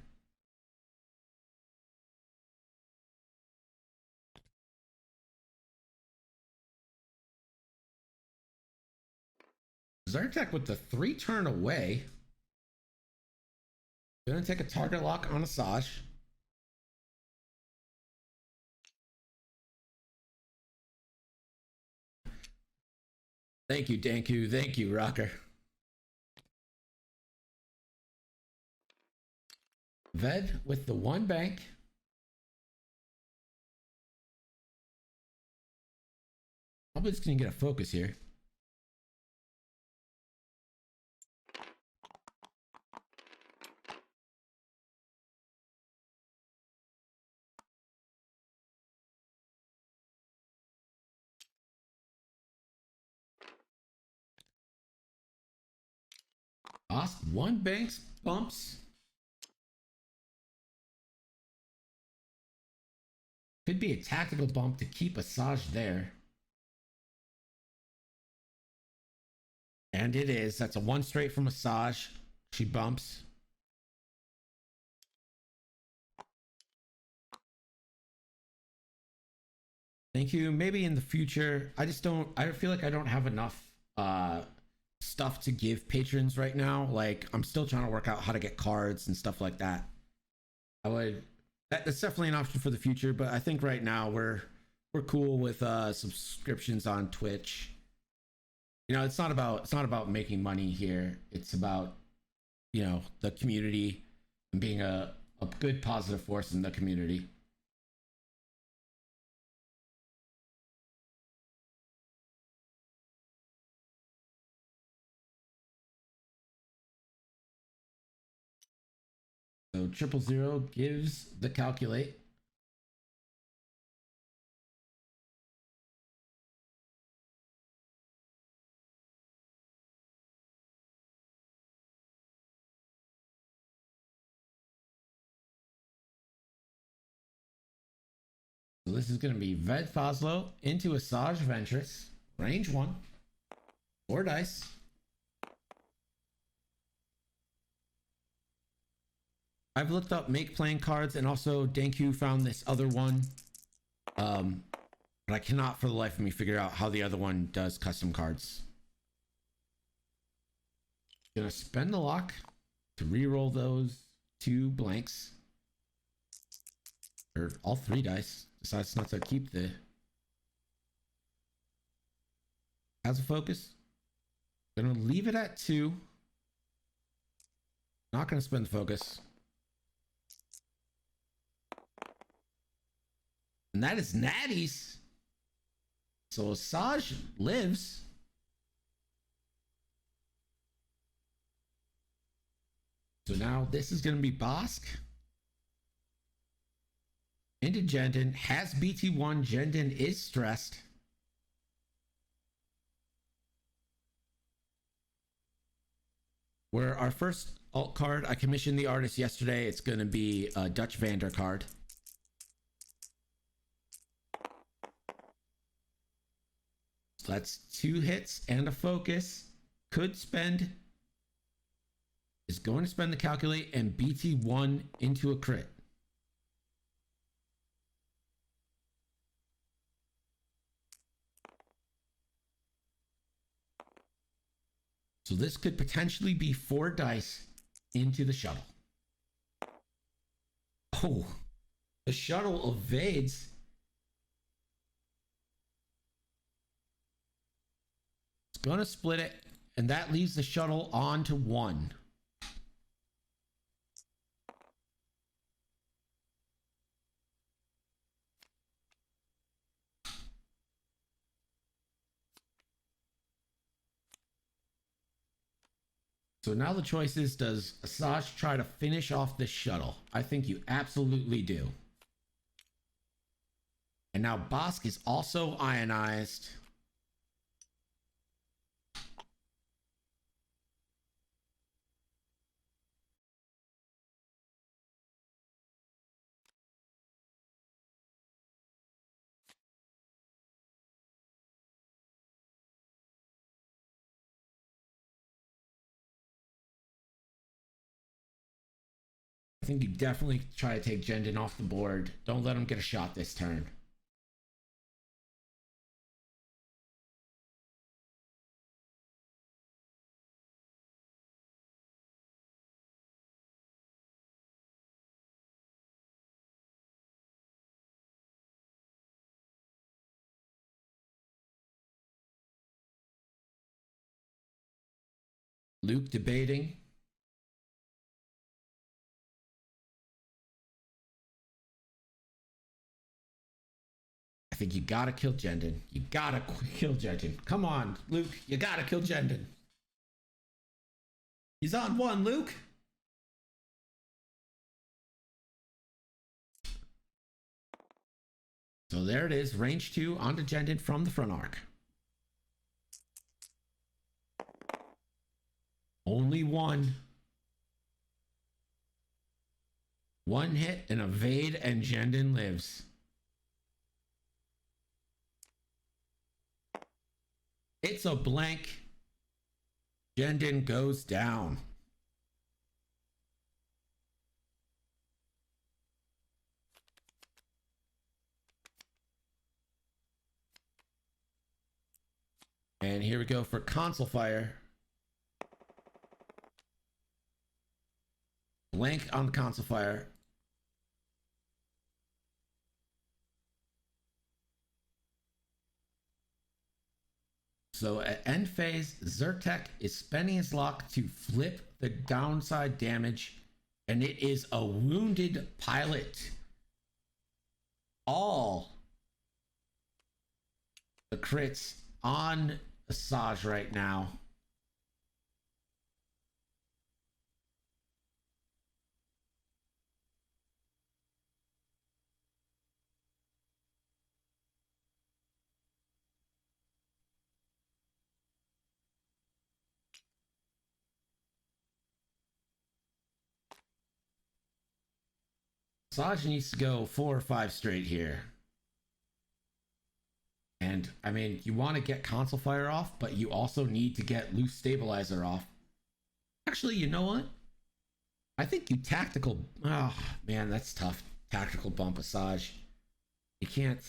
Zyrtec with the 3-turn away. Gonna take a target lock on Asajj. Thank you, Danku. Thank you, Rocker. Ved with the 1 bank. Probably just gonna get a focus here. Osk 1 banks bumps. Could be a tactical bump to keep Asajj there. And it is. That's a 1 straight from Asajj. She bumps. Thank you. Maybe in the future. I feel like I don't have enough stuff to give patrons right now. Like, I'm still trying to work out how to get cards and stuff like that. That's definitely an option for the future, but I think right now we're cool with subscriptions on Twitch. It's not about making money here. It's about the community and being a good positive force in the community. So 000 gives the calculate. So this is going to be Ved Foslo into Asajj Ventress, range 1, 4 dice. I've looked up make playing cards, and also Danku found this other one. But I cannot for the life of me figure out how the other one does custom cards. Gonna spend the lock to re-roll those 2 blanks. Or all 3 dice. Decides not to keep the... Has a focus. Gonna leave it at 2. Not gonna spend the focus. And that is natties. So Asajj lives. So now this is going to be Bosk. Into Jendon. Has BT1. Jendon is stressed. Where our first alt card, I commissioned the artist yesterday. It's going to be a Dutch Vander card. So that's 2 hits and a focus. Could spend. Is going to spend the calculate and BT1 into a crit. So this could potentially be 4 dice into the shuttle. Oh, the shuttle evades. It's going to split it, and that leaves the shuttle on to 1. So now the choice is, does Asajj try to finish off this shuttle? I think you absolutely do. And now Bosk is also ionized. I think you definitely try to take Jendon off the board. Don't let him get a shot this turn. Luke debating. I think you gotta kill Jendon. You gotta kill Jendon. Come on, Luke. You gotta kill Jendon. He's on 1, Luke. So there it is. Range 2 onto Jendon from the front arc. Only 1. 1 hit, an evade, and Jendon lives. It's a blank. Jendon goes down. And here we go for console fire. Blank on the console fire. So at end phase, Zyrtec is spending his luck to flip the downside damage, and it is a wounded pilot. All the crits on Asajj right now. Asajj needs to go 4 or 5 straight here. And I mean, you want to get console fire off, but you also need to get loose stabilizer off. Actually, you know what? I think you tactical. Oh man, that's tough. Tactical bump Asajj. You can't.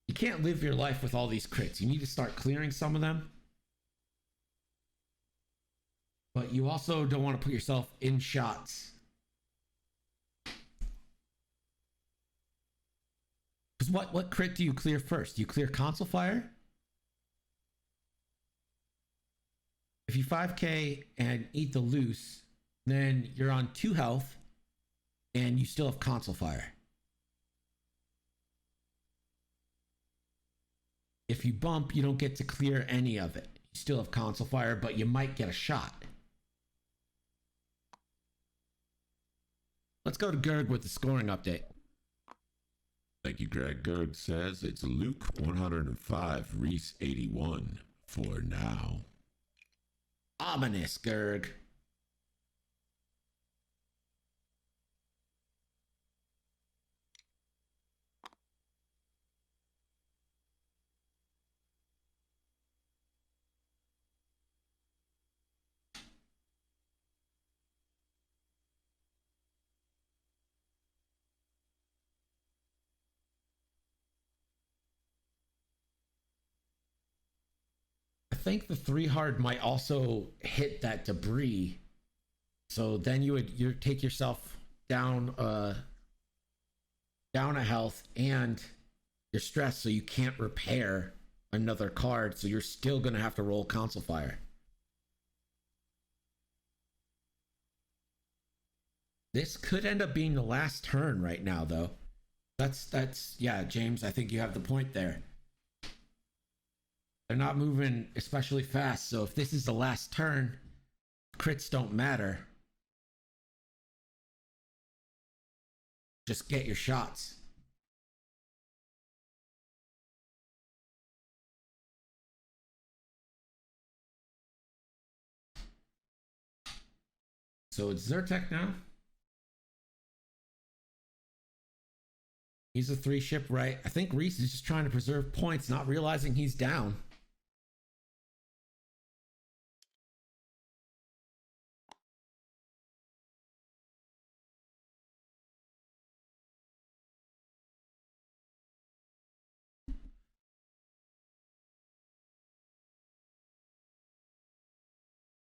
You can't live your life with all these crits. You need to start clearing some of them. But you also don't want to put yourself in shots. Because what crit do you clear first? Do you clear console fire? If you 5k and eat the loose, then you're on 2 health and you still have console fire. If you bump, you don't get to clear any of it. You still have console fire, but you might get a shot. Let's go to Gerg with the scoring update. Thank you, Greg. Gerg says it's Luke 105, Rhys 81 for now. Ominous, Gerg. think the 3 hard might also hit that debris. So then you take yourself down down a health, and you're stressed, so you can't repair another card. So you're still gonna have to roll Council Fire. This could end up being the last turn right now, though. That's yeah, James. I think you have the point there. They're not moving especially fast, so if this is the last turn, crits don't matter. Just get your shots. So it's Zyrtec now. He's a 3 ship, right? I think Rhys is just trying to preserve points, not realizing he's down.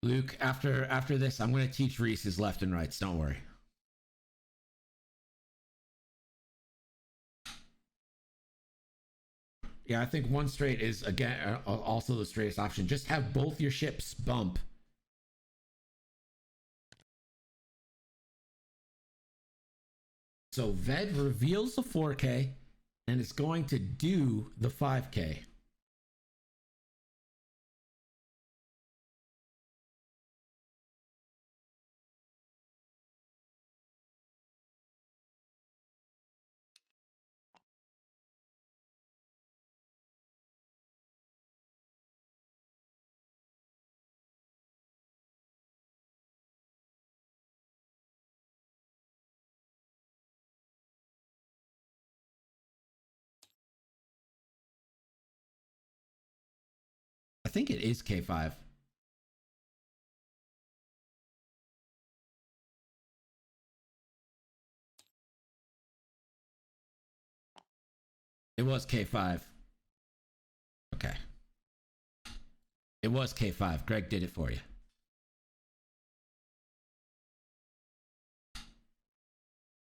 Luke, after this, I'm going to teach Rhys his left and rights. Don't worry. Yeah, I think 1 straight is, again, also the straightest option. Just have both your ships bump. So Ved reveals the 4K and is going to do the 5K. I think it is K5. It was K5. Okay. It was K5. Greg did it for you.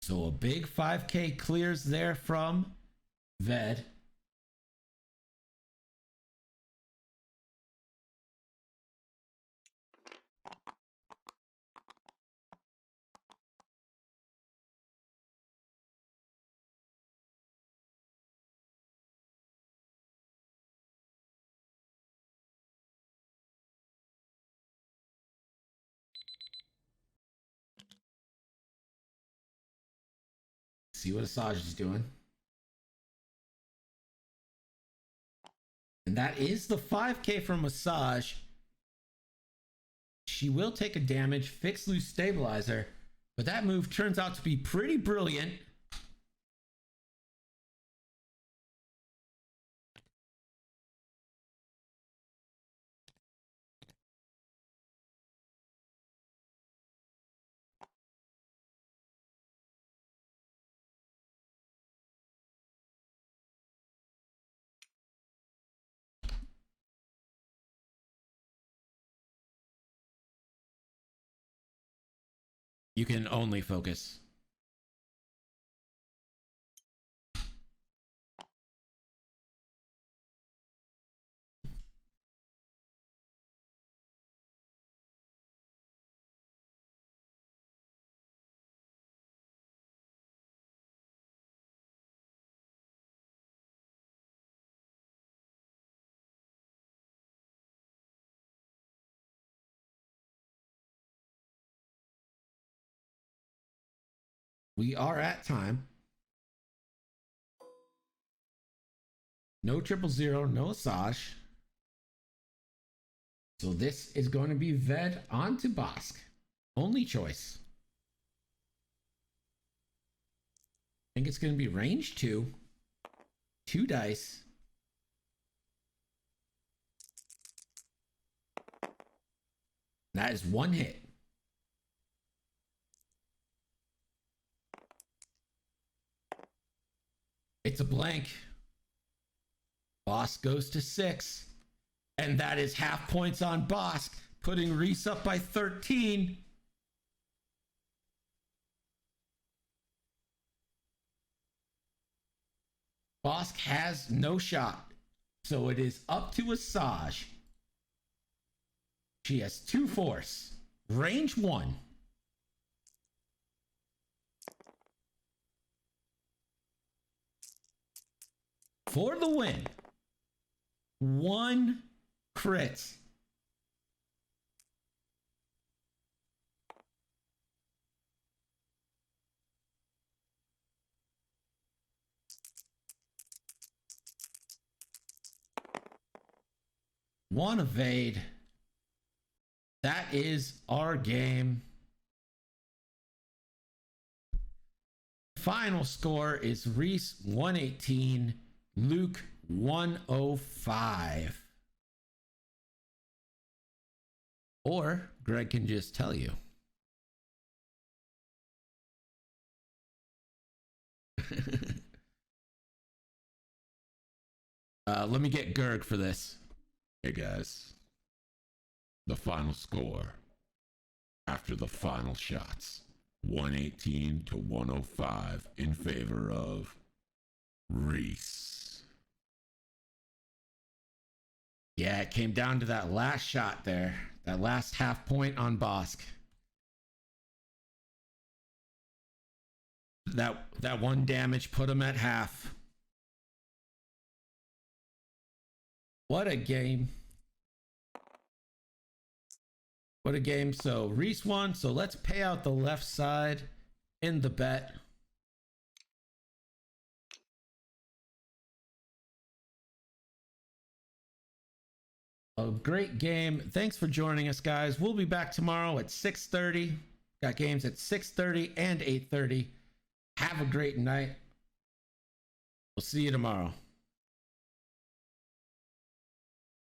So a big 5K clears there from Ved. See what Asajj is doing. And that is the 5K from Asajj. She will take a damage, fix loose stabilizer, but that move turns out to be pretty brilliant. You can only focus. We are at time. No 000, no Asajj. So this is going to be Ved onto Bosk. Only choice. I think it's going to be range 2. 2 dice. That is 1 hit. It's a blank. Boss goes to 6. And that is half points on Bosk, putting Rhys up by 13. Bosk has no shot, so it is up to Asajj. She has 2 force, range 1. For the win. 1 crit. One evade. That is our game. Final score is Rhys 118, Luke 105. Or Greg can just tell you. Let me get Gerg for this. Hey guys, the final score after the final shots, 118 to 105 in favor of Rhys. Yeah, it came down to that last shot there, that last half point on Bosk. That 1 damage put him at half. What a game. What a game. So Rhys won. So let's pay out the left side in the bet. A great game. Thanks for joining us, guys. We'll be back tomorrow at 6:30. Got games at 6:30 and 8:30. Have a great night. We'll see you tomorrow.